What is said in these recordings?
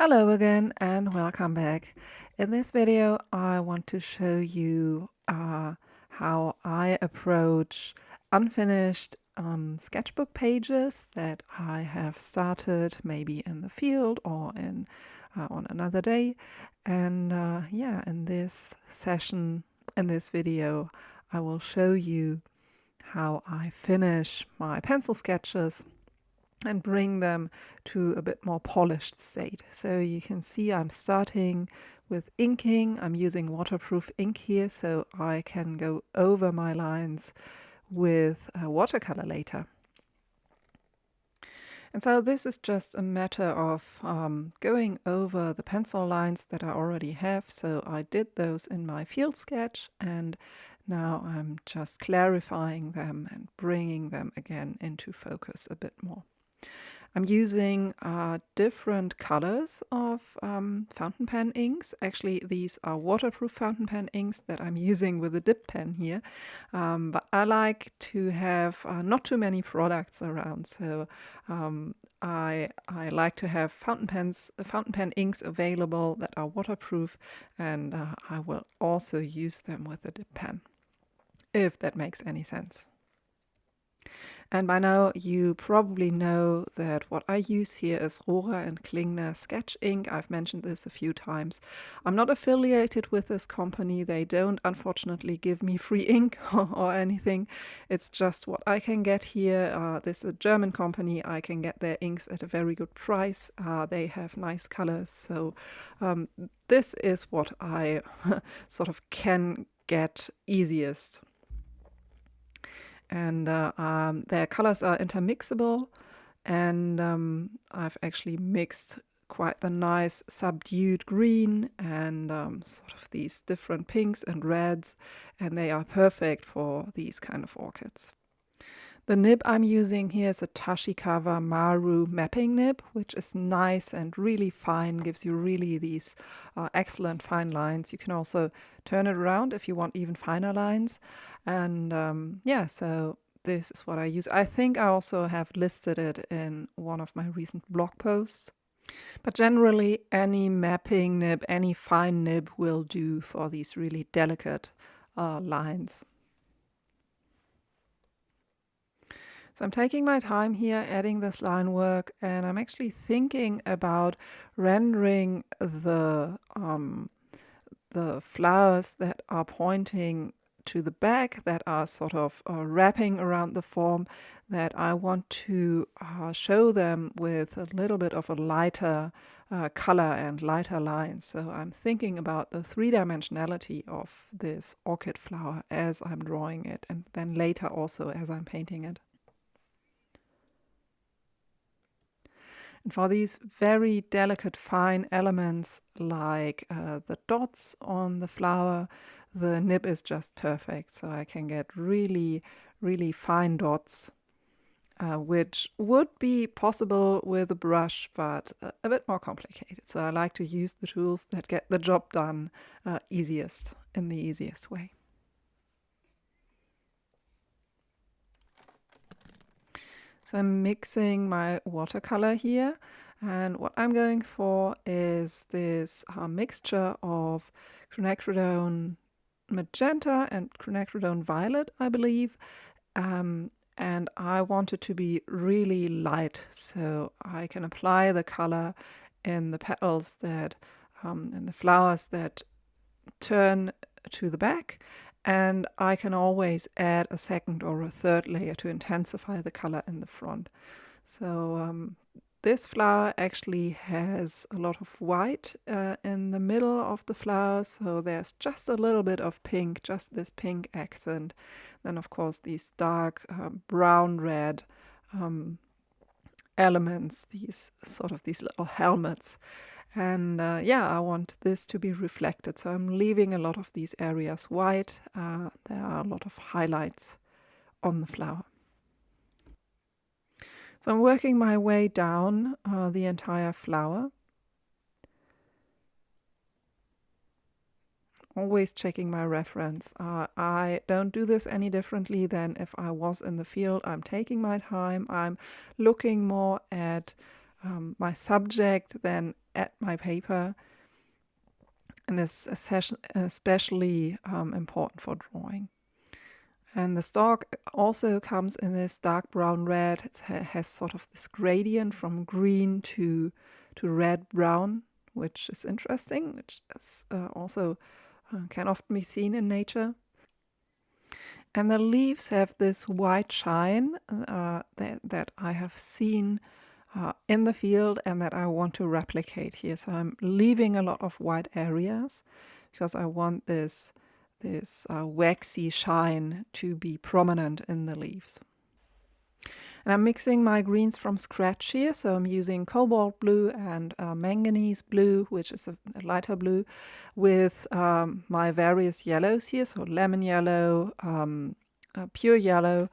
Hello again and welcome back. In this video I want to show you how I approach unfinished sketchbook pages that I have started maybe in the field or on another day. And in this session, in this video, I will show you how I finish my pencil sketches and bring them to a bit more polished state. So you can see I'm starting with inking. I'm using waterproof ink here so I can go over my lines with a watercolor later. And so this is just a matter of going over the pencil lines that I already have. So I did those in my field sketch, and now I'm just clarifying them and bringing them again into focus a bit more. I'm using different colors of fountain pen inks. Actually, these are waterproof fountain pen inks that I'm using with a dip pen here. But I like to have not too many products around, so I like to have fountain pen inks available that are waterproof, and I will also use them with a dip pen, if that makes any sense. And by now you probably know that what I use here is Rohrer and Klingner sketch ink. I've mentioned this a few times. I'm not affiliated with this company. They don't unfortunately give me free ink or anything. It's just what I can get here. This is a German company. I can get their inks at a very good price. They have nice colors. So this is what I sort of can get easiest. And their colors are intermixable, and I've actually mixed quite the nice subdued green and sort of these different pinks and reds, and they are perfect for these kind of orchids. The nib I'm using here is a Tashikawa Maru mapping nib, which is nice and really fine, gives you really these excellent fine lines. You can also turn it around if you want even finer lines. And so this is what I use. I think I also have listed it in one of my recent blog posts. But generally, any mapping nib, any fine nib will do for these really delicate lines. So I'm taking my time here adding this line work, and I'm actually thinking about rendering the flowers that are pointing to the back, that are sort of wrapping around the form, that I want to show them with a little bit of a lighter color and lighter lines. So I'm thinking about the three-dimensionality of this orchid flower as I'm drawing it, and then later also as I'm painting it. And for these very delicate fine elements like the dots on the flower, the nib is just perfect. So I can get really, really fine dots, which would be possible with a brush, but a bit more complicated. So I like to use the tools that get the job done easiest, in the easiest way. So I'm mixing my watercolor here, and what I'm going for is this mixture of quinacridone magenta and quinacridone violet, I believe, and I want it to be really light, so I can apply the color in the petals that, in the flowers that turn to the back, and I can always add a second or a third layer to intensify the color in the front. So this flower actually has a lot of white in the middle of the flower, so there's just a little bit of pink, just this pink accent. Then of course these dark brown red elements, these little helmets. And I want this to be reflected. So I'm leaving a lot of these areas white. There are a lot of highlights on the flower. So I'm working my way down the entire flower. Always checking my reference. I don't do this any differently than if I was in the field. I'm taking my time. I'm looking more at my subject than at my paper. And this is especially important for drawing. And the stalk also comes in this dark brown red. It has sort of this gradient from green to red brown, which is interesting, which is also can often be seen in nature. And the leaves have this white shine that I have seen in the field and that I want to replicate here. So I'm leaving a lot of white areas because I want this waxy shine to be prominent in the leaves. And I'm mixing my greens from scratch here. So I'm using cobalt blue and manganese blue, which is a lighter blue, with my various yellows here. So lemon yellow, pure yellow.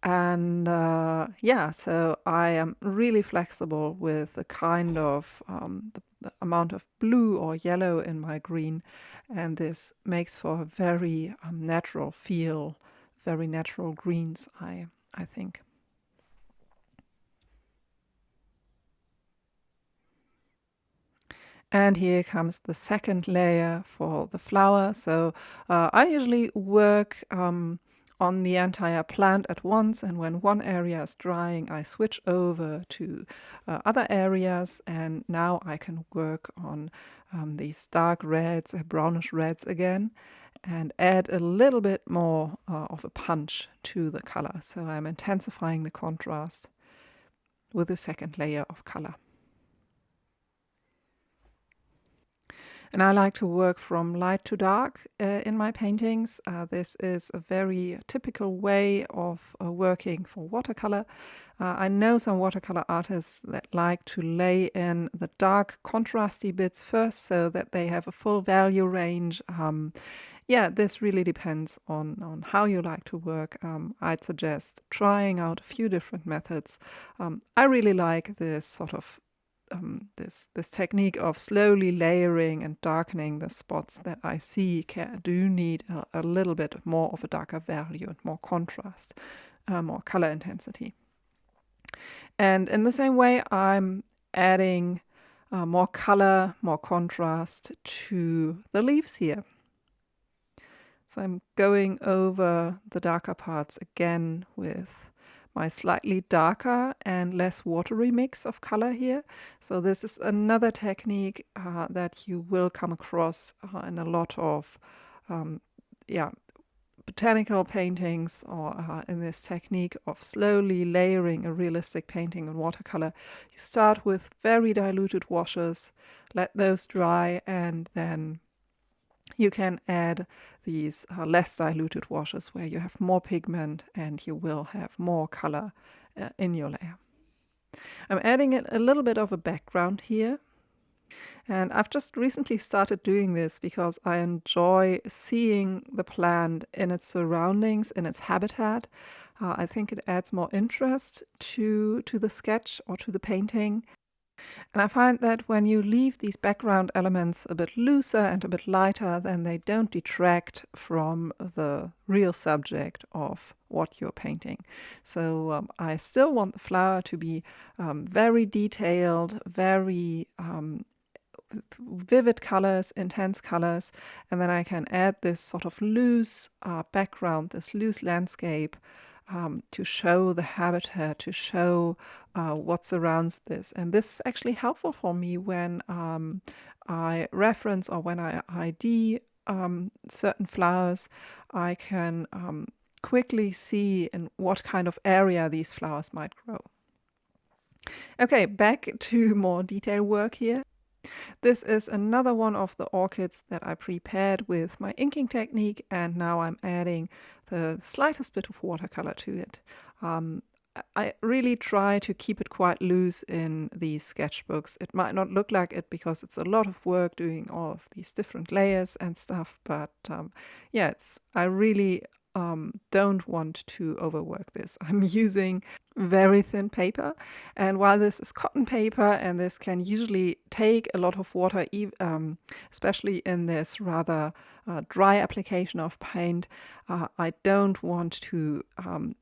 And so I am really flexible with the kind of the amount of blue or yellow in my green. And this makes for a very natural feel, very natural greens, I think. And here comes the second layer for the flower. So I usually work on the entire plant at once, and when one area is drying, I switch over to other areas, and now I can work on these dark reds, brownish reds again, and add a little bit more of a punch to the color. So I'm intensifying the contrast with the second layer of color. And I like to work from light to dark in my paintings. This is a very typical way of working for watercolor. I know some watercolor artists that like to lay in the dark contrasty bits first so that they have a full value range. This really depends on how you like to work. I'd suggest trying out a few different methods. I really like this sort of this technique of slowly layering and darkening the spots that I see do need a little bit more of a darker value and more contrast, more color intensity. And in the same way, I'm adding more color, more contrast to the leaves here. So I'm going over the darker parts again with my slightly darker and less watery mix of color here. So this is another technique that you will come across in a lot of botanical paintings, or in this technique of slowly layering a realistic painting in watercolor. You start with very diluted washes, let those dry, and then you can add these less diluted washes where you have more pigment and you will have more color in your layer. I'm adding a little bit of a background here. And I've just recently started doing this because I enjoy seeing the plant in its surroundings, in its habitat. I think it adds more interest to the sketch or to the painting. And I find that when you leave these background elements a bit looser and a bit lighter, then they don't detract from the real subject of what you're painting. So I still want the flower to be very detailed, very vivid colors, intense colors, and then I can add this sort of loose background, this loose landscape to show the habitat, to show what surrounds this. And this is actually helpful for me when I reference or when I ID certain flowers. I can quickly see in what kind of area these flowers might grow. Okay, back to more detail work here. This is another one of the orchids that I prepared with my inking technique, and now I'm adding the slightest bit of watercolor to it. I really try to keep it quite loose in these sketchbooks. It might not look like it because it's a lot of work doing all of these different layers and stuff, but I really don't want to overwork this. I'm using very thin paper, and while this is cotton paper and this can usually take a lot of water, especially in this rather dry application of paint, I don't want to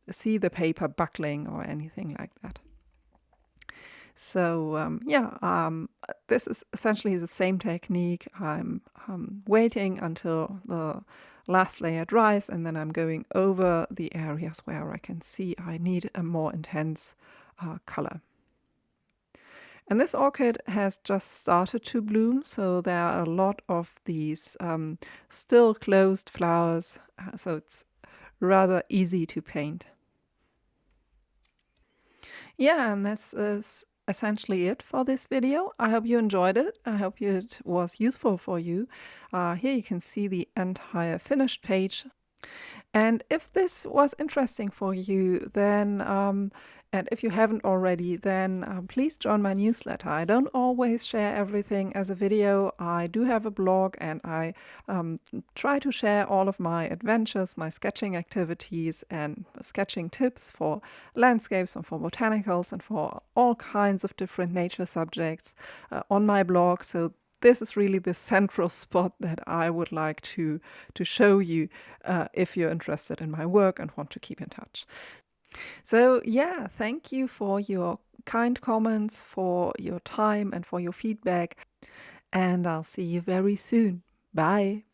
see the paper buckling or anything like that. So this is essentially the same technique. I'm waiting until the last layer dries, and then I'm going over the areas where I can see I need a more intense color. And this orchid has just started to bloom, so there are a lot of these still closed flowers, so it's rather easy to paint. Yeah, and this is essentially it for this video. I hope you enjoyed it. I hope it was useful for you. Here you can see the entire finished page. And if this was interesting for you, then, and if you haven't already, then please join my newsletter. I don't always share everything as a video. I do have a blog, and I try to share all of my adventures, my sketching activities, and sketching tips for landscapes and for botanicals and for all kinds of different nature subjects on my blog. So this is really the central spot that I would like to show you if you're interested in my work and want to keep in touch. So yeah, thank you for your kind comments, for your time, and for your feedback. And I'll see you very soon. Bye.